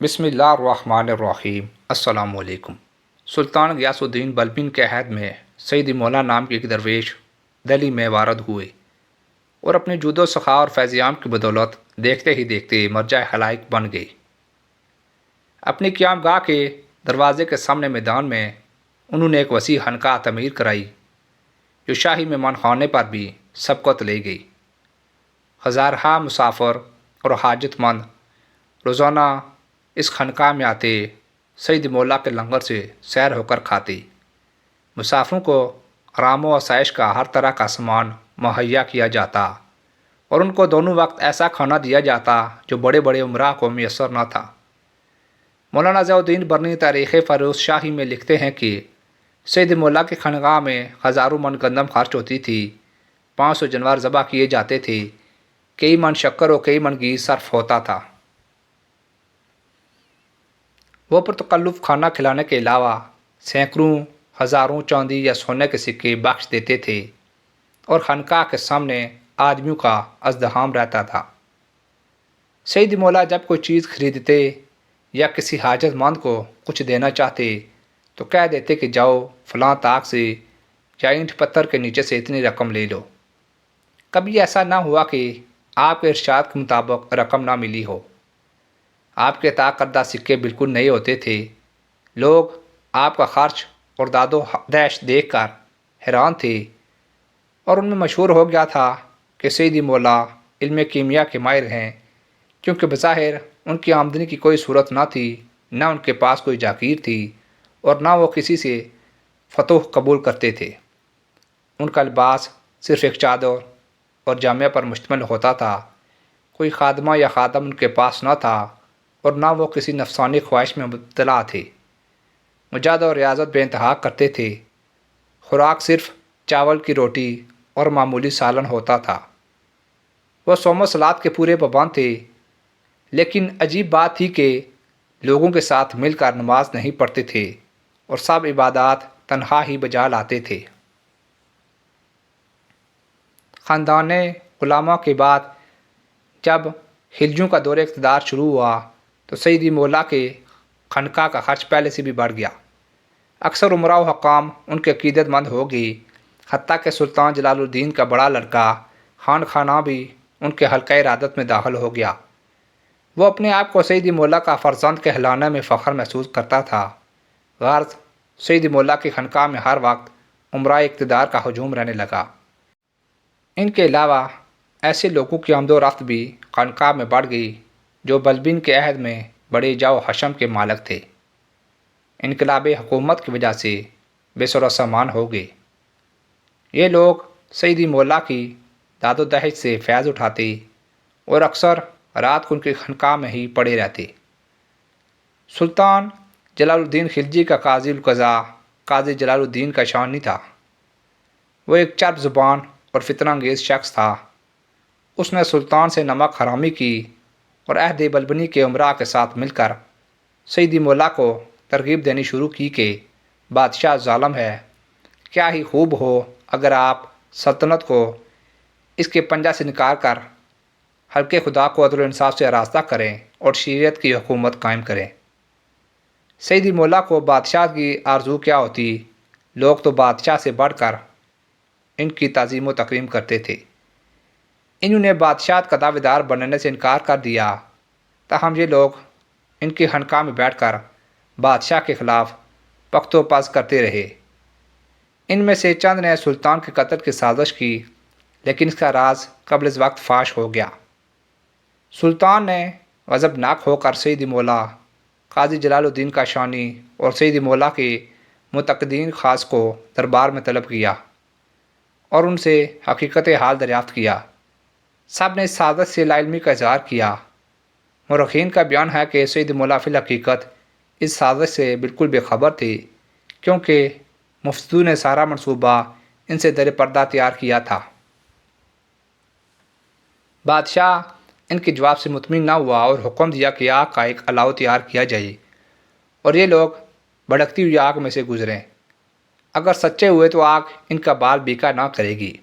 بسم اللہ الرحمن الرحیم۔ السلام علیکم۔ سلطان غیاث الدین بلبن کے عہد میں سیدی مولا نام کے ایک درویش دہلی میں وارد ہوئے اور اپنے جود و سخا اور فیضیام کی بدولت دیکھتے ہی دیکھتے مرجع خلائق بن گئے۔ اپنی قیام گاہ کے دروازے کے سامنے میدان میں انہوں نے ایک وسیع خانقاہ تعمیر کرائی جو شاہی مہمان خانے پر بھی سبقت لے گئی۔ ہزارہا مسافر اور حاجت مند روزانہ اس خانقاہ میں آتے، سید مولا کے لنگر سے سیر ہو کر کھاتے۔ مسافروں کو آرام و آسائش کا ہر طرح کا سامان مہیا کیا جاتا اور ان کو دونوں وقت ایسا کھانا دیا جاتا جو بڑے بڑے امراء کو میسر نہ تھا۔ مولانا ضیاء الدین برنی تاریخ فیروز شاہی میں لکھتے ہیں کہ سید مولا کے خانقاہ میں ہزاروں من گندم خرچ ہوتی تھی، 500 جانور ذبح کیے جاتے تھے، کئی من شکر اور کئی من گھی صرف ہوتا تھا۔ وہ پرتکلف کھانا کھلانے کے علاوہ سینکڑوں ہزاروں چاندی یا سونے کے سکے بخش دیتے تھے اور خانقاہ کے سامنے آدمیوں کا ازدحام رہتا تھا۔ سید مولا جب کوئی چیز خریدتے یا کسی حاجت مند کو کچھ دینا چاہتے تو کہہ دیتے کہ جاؤ فلاں طاق سے یا اینٹ پتھر کے نیچے سے اتنی رقم لے لو۔ کبھی ایسا نہ ہوا کہ آپ کے ارشاد کے مطابق رقم نہ ملی ہو۔ آپ کے عطا کردہ سکے بالکل نئے ہوتے تھے۔ لوگ آپ کا خرچ اور داد و دہش دیکھ کر حیران تھے اور ان میں مشہور ہو گیا تھا کہ سیدی مولا علم کیمیا کے ماہر ہیں، کیونکہ بظاہر ان کی آمدنی کی کوئی صورت نہ تھی، نہ ان کے پاس کوئی جاگیر تھی اور نہ وہ کسی سے فتوح قبول کرتے تھے۔ ان کا لباس صرف ایک چادر اور جامعہ پر مشتمل ہوتا تھا۔ کوئی خادمہ یا خادم ان کے پاس نہ تھا اور نہ وہ کسی نفسانی خواہش میں مبتلا تھے۔ مجاہدہ اور ریاضت بے انتہا کرتے تھے۔ خوراک صرف چاول کی روٹی اور معمولی سالن ہوتا تھا۔ وہ صوم و صلات کے پورے پابند تھے، لیکن عجیب بات تھی کہ لوگوں کے ساتھ مل کر نماز نہیں پڑھتے تھے اور سب عبادات تنہا ہی بجا لاتے تھے۔ خاندان علماء کے بعد جب خلجیوں کا دور اقتدار شروع ہوا تو سیدی مولا کے خانقاہ کا خرچ پہلے سے بھی بڑھ گیا۔ اکثر امراء و حکام ان کے عقیدت مند ہو گئی، حتیٰ کہ سلطان جلال الدین کا بڑا لڑکا خان خانہ بھی ان کے حلقہ ارادت میں داخل ہو گیا۔ وہ اپنے آپ کو سیدی مولا کا فرزند کہلانے میں فخر محسوس کرتا تھا۔ غرض سیدی مولا کی خانقاہ میں ہر وقت امراء اقتدار کا ہجوم رہنے لگا۔ ان کے علاوہ ایسے لوگوں کی آمد و رفت بھی خانقاہ میں بڑھ گئی جو بلبن کے عہد میں بڑے جاہ و حشم کے مالک تھے۔ انقلاب حکومت کی وجہ سے بے سر و سامان ہو گئے۔ یہ لوگ سیدی مولا کی داد و دہش سے فیض اٹھاتے اور اکثر رات کو ان کی خانقاہ میں ہی پڑے رہتے۔ سلطان جلال الدین خلجی کا قاضی القضاء قاضی جلال الدین کا شانی تھا۔ وہ ایک چرب زبان اور فتنہ انگیز شخص تھا۔ اس نے سلطان سے نمک حرامی کی اور عہد بلبنی کے امراء کے ساتھ مل کر سیدی مولا کو ترغیب دینی شروع کی کہ بادشاہ ظالم ہے، کیا ہی خوب ہو اگر آپ سلطنت کو اس کے پنجہ سے نکال کر حلقے خدا کو عدل و انصاف سے آراستہ کریں اور شریعت کی حکومت قائم کریں۔ سیدی مولا کو بادشاہ کی آرزو کیا ہوتی، لوگ تو بادشاہ سے بڑھ کر ان کی تعظیم و تکریم کرتے تھے۔ انہوں نے بادشاہت کا دعویدار بننے سے انکار کر دیا، تاہم یہ لوگ ان کی خانقاہ میں بیٹھ کر بادشاہ کے خلاف پخت و پز کرتے رہے۔ ان میں سے چند نے سلطان کے قتل کی سازش کی، لیکن اس کا راز قبل از وقت فاش ہو گیا۔ سلطان نے غضبناک ہو کر سیدی مولا قاضی جلال الدین کا شانی اور سیدی مولا کے متقدین خاص کو دربار میں طلب کیا اور ان سے حقیقت حال دریافت کیا۔ سب نے اس سازش سے لاعلمی کا اظہار کیا۔ مورخین کا بیان ہے کہ سید مولا فی الحقیقت اس سازش سے بالکل بے خبر تھے، کیونکہ مفسدوں نے سارا منصوبہ ان سے در پردہ تیار کیا تھا۔ بادشاہ ان کے جواب سے مطمئن نہ ہوا اور حکم دیا کہ آگ کا ایک الاؤ تیار کیا جائے اور یہ لوگ بھڑکتی ہوئی آگ میں سے گزریں۔ اگر سچے ہوئے تو آگ ان کا بال بیکا نہ کرے گی۔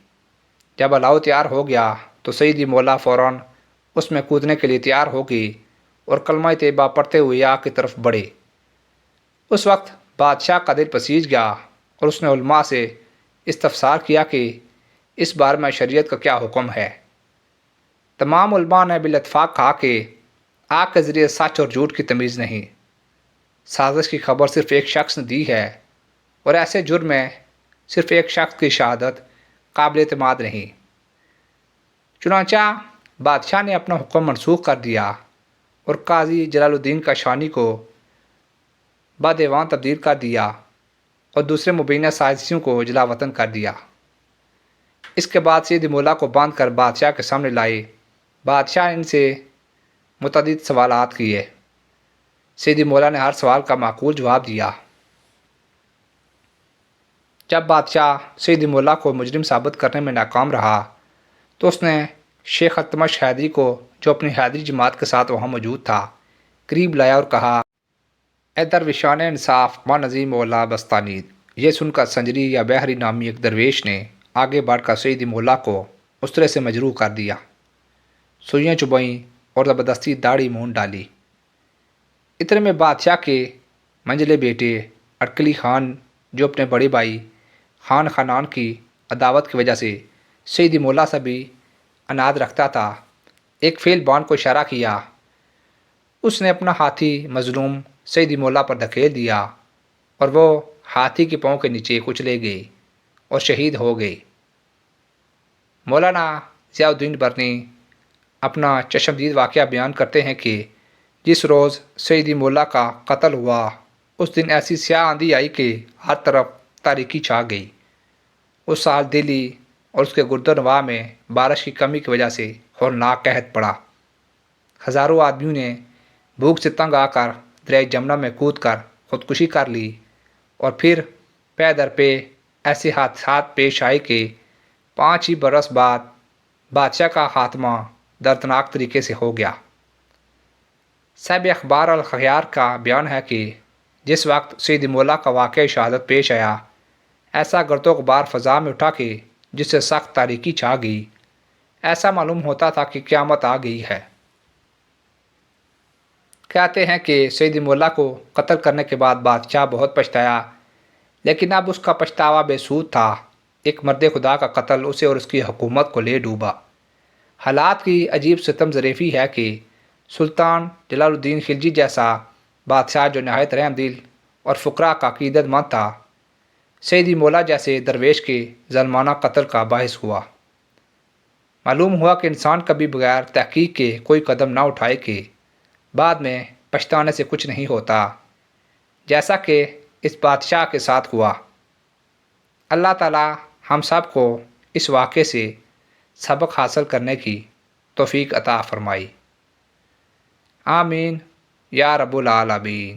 جب الاؤ تیار ہو گیا تو سیدی مولا فوراً اس میں کودنے کے لیے تیار ہو گئی اور کلمہ طیبہ پڑھتے ہوئے آگ کی طرف بڑھے۔ اس وقت بادشاہ کا دل پسیج گیا اور اس نے علماء سے استفسار کیا کہ اس بارے میں شریعت کا کیا حکم ہے۔ تمام علماء نے بالاتفاق کہا کہ آگ کے ذریعے سچ اور جھوٹ کی تمیز نہیں، سازش کی خبر صرف ایک شخص نے دی ہے، اور ایسے جرم میں صرف ایک شخص کی شہادت قابل اعتماد نہیں۔ چنانچہ بادشاہ نے اپنا حکم منسوخ کر دیا اور قاضی جلال الدین کاشانی کو بادیوان تبدیل کر دیا اور دوسرے مبینہ سازشیوں کو جلا وطن کر دیا۔ اس کے بعد سیدی مولا کو باندھ کر بادشاہ کے سامنے لائے۔ بادشاہ نے ان سے متعدد سوالات کیے۔ سیدی مولا نے ہر سوال کا معقول جواب دیا۔ جب بادشاہ سیدی مولا کو مجرم ثابت کرنے میں ناکام رہا تو اس نے شیخ التمش حیدری کو، جو اپنی حیدری جماعت کے ساتھ وہاں موجود تھا، قریب لایا اور کہا، اے درویشان انصاف ما نظیم مولا بستانید۔ یہ سن کر سنجری یا بحری نامی ایک درویش نے آگے بڑھ کر سیدی مولا کو اس طرح سے مجروح کر دیا، سوئیاں چبھائیں اور زبردستی داڑھی مونڈ ڈالی۔ اتنے میں بادشاہ کے منجلے بیٹے اٹکلی خان، جو اپنے بڑے بھائی خان خانان کی عداوت کی وجہ سے سیدی مولا سے بھی اناد رکھتا تھا، ایک فیل بان کو اشارہ کیا۔ اس نے اپنا ہاتھی مظلوم سیدی مولا پر دھکیل دیا اور وہ ہاتھی کے پاؤں کے نیچے کچلے گئے اور شہید ہو گئے۔ مولانا ضیاء الدین برنی اپنا چشمدید واقعہ بیان کرتے ہیں کہ جس روز سیدی مولا کا قتل ہوا اس دن ایسی سیاہ آندھی آئی کہ ہر طرف تاریکی چھا گئی۔ اس سال دلی اور اس کے گردونواح میں بارش کی کمی کی وجہ سے ہولناک قحط پڑا۔ ہزاروں آدمیوں نے بھوک سے تنگ آ کر دریائے جمنا میں کود کر خودکشی کر لی، اور پھر پے در پے ایسے حادثات پیش آئے کہ 5 ہی برس بعد بادشاہ کا خاتمہ دردناک طریقے سے ہو گیا۔ صاحب اخبار الخیار کا بیان ہے کہ جس وقت سیدی مولا کا واقعہ شہادت پیش آیا، ایسا گرد و غبار فضا میں اٹھا کہ جس سے سخت تاریکی چھا گئی، ایسا معلوم ہوتا تھا کہ قیامت آ گئی ہے۔ کہتے ہیں کہ سیدی مولا کو قتل کرنے کے بعد بادشاہ بہت پچھتایا، لیکن اب اس کا پچھتاوا بے سود تھا۔ ایک مرد خدا کا قتل اسے اور اس کی حکومت کو لے ڈوبا۔ حالات کی عجیب ستم ظریفی ہے کہ سلطان جلال الدین خلجی جیسا بادشاہ جو نہایت رحم دل اور فقراء کا عقیدت مند تھا، سیدی مولا جیسے درویش کے ظالمانہ قتل کا باعث ہوا۔ معلوم ہوا کہ انسان کبھی بغیر تحقیق کے کوئی قدم نہ اٹھائے کہ بعد میں پچھتانے سے کچھ نہیں ہوتا، جیسا کہ اس بادشاہ کے ساتھ ہوا۔ اللہ تعالی ہم سب کو اس واقعے سے سبق حاصل کرنے کی توفیق عطا فرمائی۔ آمین یا رب العالمین۔